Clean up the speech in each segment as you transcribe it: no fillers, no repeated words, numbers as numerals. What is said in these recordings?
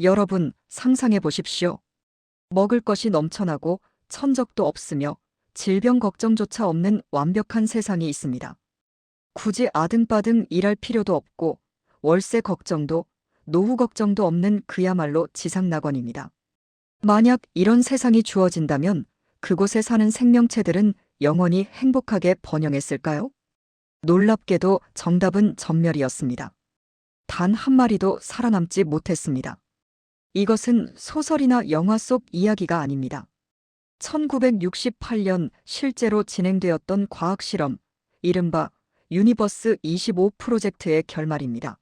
여러분, 상상해 보십시오. 먹을 것이 넘쳐나고 천적도 없으며 질병 걱정조차 없는 완벽한 세상이 있습니다. 굳이 아등바등 일할 필요도 없고 월세 걱정도 노후 걱정도 없는 그야말로 지상낙원입니다. 만약 이런 세상이 주어진다면 그곳에 사는 생명체들은 영원히 행복하게 번영했을까요? 놀랍게도 정답은 전멸이었습니다. 단 한 마리도 살아남지 못했습니다. 이것은 소설이나 영화 속 이야기가 아닙니다. 1968년 실제로 진행되었던 과학실험, 이른바 유니버스 25 프로젝트의 결말입니다.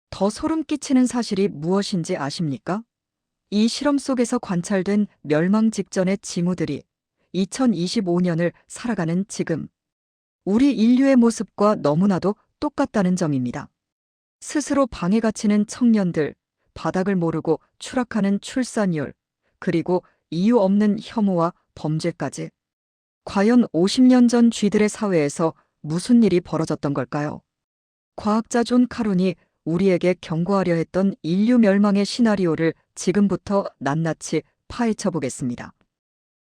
더 소름 끼치는 사실이 무엇인지 아십니까? 이 실험 속에서 관찰된 멸망 직전의 징후들이 2025년을 살아가는 지금, 우리 인류의 모습과 너무나도 똑같다는 점입니다. 스스로 방에 갇히는 청년들, 바닥을 모르고 추락하는 출산율, 그리고 이유 없는 혐오와 범죄까지. 과연 50년 전 쥐들의 사회에서 무슨 일이 벌어졌던 걸까요? 과학자 존 카룬이 우리에게 경고하려 했던 인류 멸망의 시나리오를 지금부터 낱낱이 파헤쳐 보겠습니다.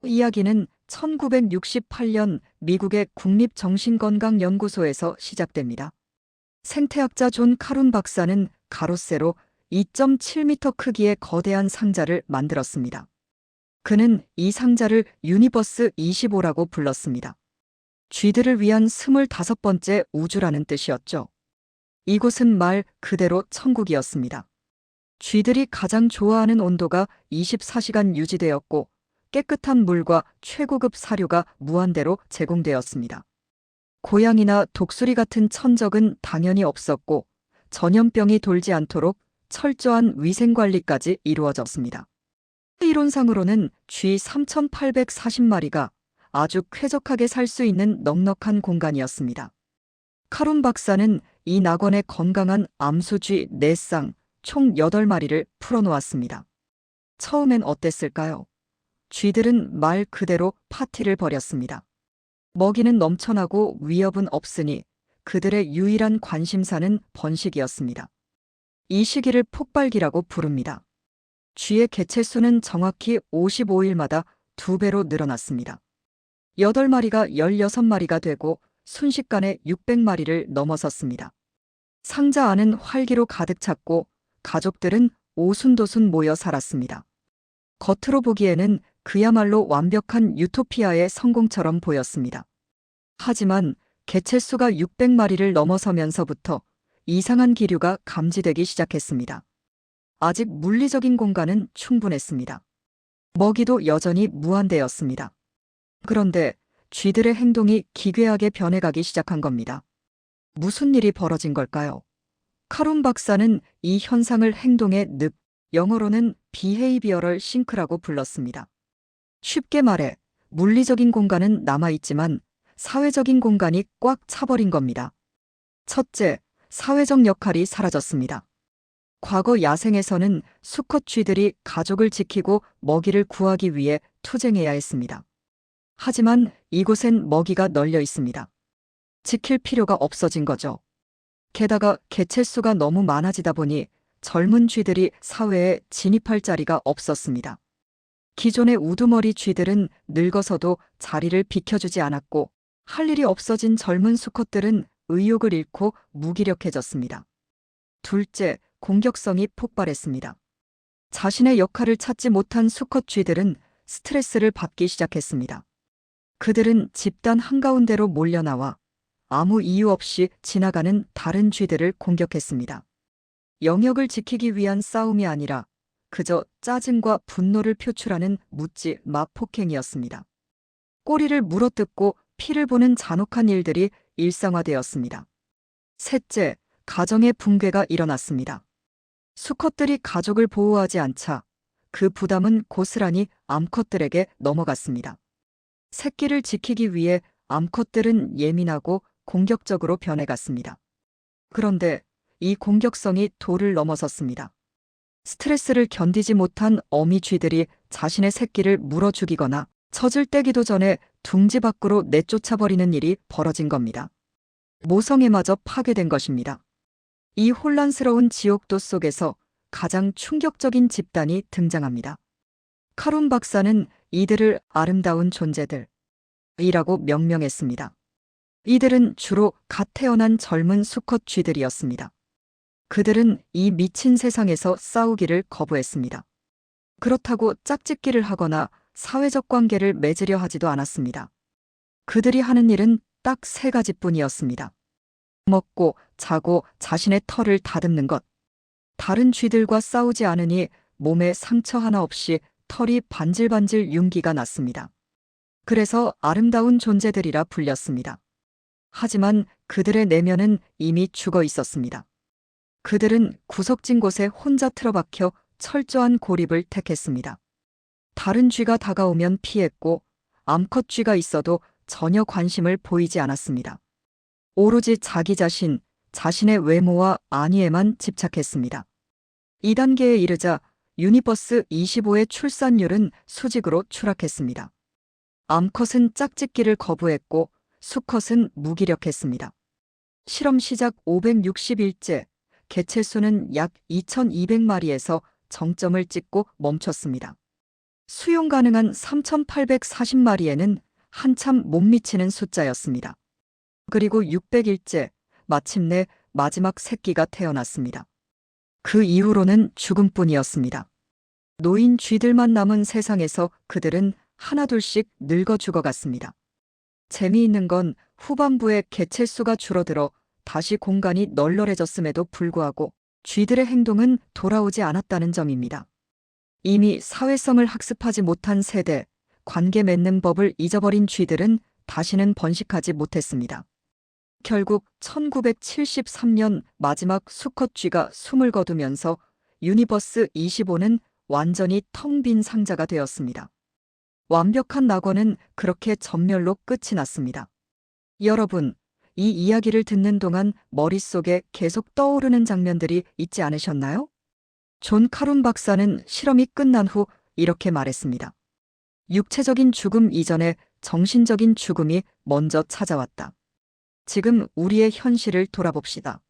이야기는 1968년 미국의 국립정신건강연구소에서 시작됩니다. 생태학자 존 카룬 박사는 가로 세로 2.7m 크기의 거대한 상자를 만들었습니다. 그는 이 상자를 유니버스 25라고 불렀습니다. 쥐들을 위한 25번째 우주라는 뜻이었죠. 이곳은 말 그대로 천국이었습니다. 쥐들이 가장 좋아하는 온도가 24시간 유지되었고 깨끗한 물과 최고급 사료가 무한대로 제공되었습니다. 고양이나 독수리 같은 천적은 당연히 없었고 전염병이 돌지 않도록 철저한 위생관리까지 이루어졌습니다. 이론상으로는 쥐 3,840마리가 아주 쾌적하게 살 수 있는 넉넉한 공간이었습니다. 카룬 박사는 이 낙원에 건강한 암수쥐 4쌍, 총 8마리를 풀어놓았습니다. 처음엔 어땠을까요? 쥐들은 말 그대로 파티를 벌였습니다. 먹이는 넘쳐나고 위협은 없으니 그들의 유일한 관심사는 번식이었습니다. 이 시기를 폭발기라고 부릅니다. 쥐의 개체수는 정확히 55일마다 2배로 늘어났습니다. 8마리가 16마리가 되고 순식간에 600마리를 넘어섰습니다. 상자 안은 활기로 가득 찼고 가족들은 오순도순 모여 살았습니다. 겉으로 보기에는 그야말로 완벽한 유토피아의 성공처럼 보였습니다. 하지만 개체수가 600마리를 넘어서면서부터 이상한 기류가 감지되기 시작했습니다. 아직 물리적인 공간은 충분했습니다. 먹이도 여전히 무한대였습니다. 그런데 쥐들의 행동이 기괴하게 변해가기 시작한 겁니다. 무슨 일이 벌어진 걸까요? 카룬 박사는 이 현상을 행동의 늪, 영어로는 비헤이비어럴 싱크라고 불렀습니다. 쉽게 말해 물리적인 공간은 남아있지만 사회적인 공간이 꽉 차버린 겁니다. 첫째, 사회적 역할이 사라졌습니다. 과거 야생에서는 수컷 쥐들이 가족을 지키고 먹이를 구하기 위해 투쟁해야 했습니다. 하지만 이곳엔 먹이가 널려 있습니다. 지킬 필요가 없어진 거죠. 게다가 개체수가 너무 많아지다 보니 젊은 쥐들이 사회에 진입할 자리가 없었습니다. 기존의 우두머리 쥐들은 늙어서도 자리를 비켜주지 않았고 할 일이 없어진 젊은 수컷들은 의욕을 잃고 무기력해졌습니다. 둘째, 공격성이 폭발했습니다. 자신의 역할을 찾지 못한 수컷 쥐들은 스트레스를 받기 시작했습니다. 그들은 집단 한가운데로 몰려나와 아무 이유 없이 지나가는 다른 쥐들을 공격했습니다. 영역을 지키기 위한 싸움이 아니라 그저 짜증과 분노를 표출하는 묻지 마 폭행이었습니다. 꼬리를 물어뜯고 피를 보는 잔혹한 일들이 일상화되었습니다. 셋째, 가정의 붕괴가 일어났습니다. 수컷들이 가족을 보호하지 않자 그 부담은 고스란히 암컷들에게 넘어갔습니다. 새끼를 지키기 위해 암컷들은 예민하고 공격적으로 변해갔습니다. 그런데 이 공격성이 도를 넘어섰습니다. 스트레스를 견디지 못한 어미 쥐들이 자신의 새끼를 물어 죽이거나 젖을 떼기도 전에 둥지 밖으로 내쫓아버리는 일이 벌어진 겁니다. 모성애마저 파괴된 것입니다. 이 혼란스러운 지옥도 속에서 가장 충격적인 집단이 등장합니다. 카룬 박사는 이들을 아름다운 존재들이라고 명명했습니다. 이들은 주로 갓 태어난 젊은 수컷 쥐들이었습니다. 그들은 이 미친 세상에서 싸우기를 거부했습니다. 그렇다고 짝짓기를 하거나 사회적 관계를 맺으려 하지도 않았습니다. 그들이 하는 일은 딱 3가지뿐이었습니다. 먹고 자고 자신의 털을 다듬는 것. 다른 쥐들과 싸우지 않으니 몸에 상처 하나 없이 털이 반질반질 윤기가 났습니다. 그래서 아름다운 존재들이라 불렸습니다. 하지만 그들의 내면은 이미 죽어 있었습니다. 그들은 구석진 곳에 혼자 틀어박혀 철저한 고립을 택했습니다. 다른 쥐가 다가오면 피했고 암컷 쥐가 있어도 전혀 관심을 보이지 않았습니다. 오로지 자기 자신, 자신의 외모와 안위에만 집착했습니다. 2단계에 이르자 유니버스 25의 출산율은 수직으로 추락했습니다. 암컷은 짝짓기를 거부했고 수컷은 무기력했습니다. 실험 시작 561째, 개체수는 약 2200마리에서 정점을 찍고 멈췄습니다. 수용 가능한 3840마리에는 한참 못 미치는 숫자였습니다. 그리고 600일째, 마침내 마지막 새끼가 태어났습니다. 그 이후로는 죽음뿐이었습니다. 노인 쥐들만 남은 세상에서 그들은 하나둘씩 늙어 죽어갔습니다. 재미있는 건 후반부에 개체수가 줄어들어 다시 공간이 널널해졌음에도 불구하고 쥐들의 행동은 돌아오지 않았다는 점입니다. 이미 사회성을 학습하지 못한 세대, 관계 맺는 법을 잊어버린 쥐들은 다시는 번식하지 못했습니다. 결국 1973년 마지막 수컷 쥐가 숨을 거두면서 유니버스 25는 완전히 텅 빈 상자가 되었습니다. 완벽한 낙원은 그렇게 전멸로 끝이 났습니다. 여러분, 이 이야기를 듣는 동안 머릿속에 계속 떠오르는 장면들이 있지 않으셨나요? 존 카룬 박사는 실험이 끝난 후 이렇게 말했습니다. 육체적인 죽음 이전에 정신적인 죽음이 먼저 찾아왔다. 지금 우리의 현실을 돌아봅시다.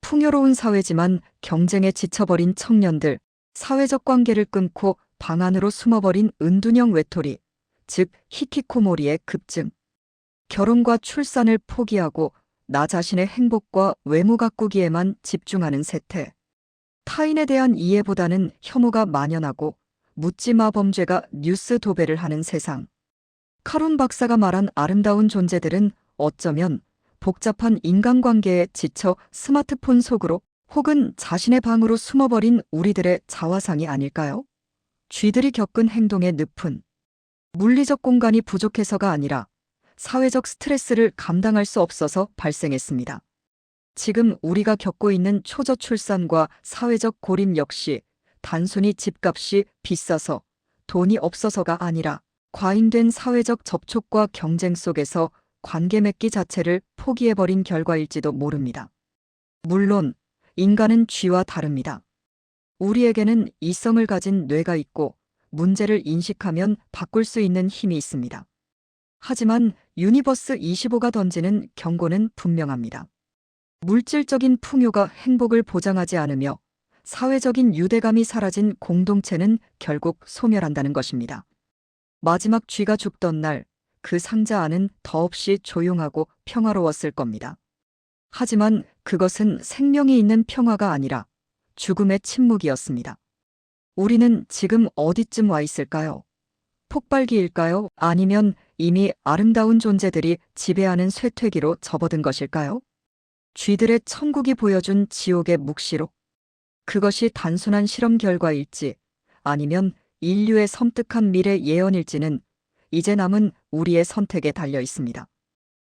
풍요로운 사회지만 경쟁에 지쳐버린 청년들, 사회적 관계를 끊고 방 안으로 숨어버린 은둔형 외톨이, 즉 히키코모리의 급증. 결혼과 출산을 포기하고 나 자신의 행복과 외모 가꾸기에만 집중하는 세태. 타인에 대한 이해보다는 혐오가 만연하고 묻지마 범죄가 뉴스 도배를 하는 세상. 카룬 박사가 말한 아름다운 존재들은 어쩌면 복잡한 인간관계에 지쳐 스마트폰 속으로 혹은 자신의 방으로 숨어버린 우리들의 자화상이 아닐까요? 쥐들이 겪은 행동의 늪은 물리적 공간이 부족해서가 아니라 사회적 스트레스를 감당할 수 없어서 발생했습니다. 지금 우리가 겪고 있는 초저출산과 사회적 고립 역시 단순히 집값이 비싸서 돈이 없어서가 아니라 과잉된 사회적 접촉과 경쟁 속에서 관계 맺기 자체를 포기해버린 결과일지도 모릅니다. 물론 인간은 쥐와 다릅니다. 우리에게는 이성을 가진 뇌가 있고 문제를 인식하면 바꿀 수 있는 힘이 있습니다. 하지만 유니버스 25가 던지는 경고는 분명합니다. 물질적인 풍요가 행복을 보장하지 않으며 사회적인 유대감이 사라진 공동체는 결국 소멸한다는 것입니다. 마지막 쥐가 죽던 날, 그 상자 안은 더없이 조용하고 평화로웠을 겁니다. 하지만 그것은 생명이 있는 평화가 아니라 죽음의 침묵이었습니다. 우리는 지금 어디쯤 와 있을까요? 폭발기일까요? 아니면 이미 아름다운 존재들이 지배하는 쇠퇴기로 접어든 것일까요? 쥐들의 천국이 보여준 지옥의 묵시록. 그것이 단순한 실험 결과일지 아니면 인류의 섬뜩한 미래 예언일지는 이제 남은 우리의 선택에 달려 있습니다.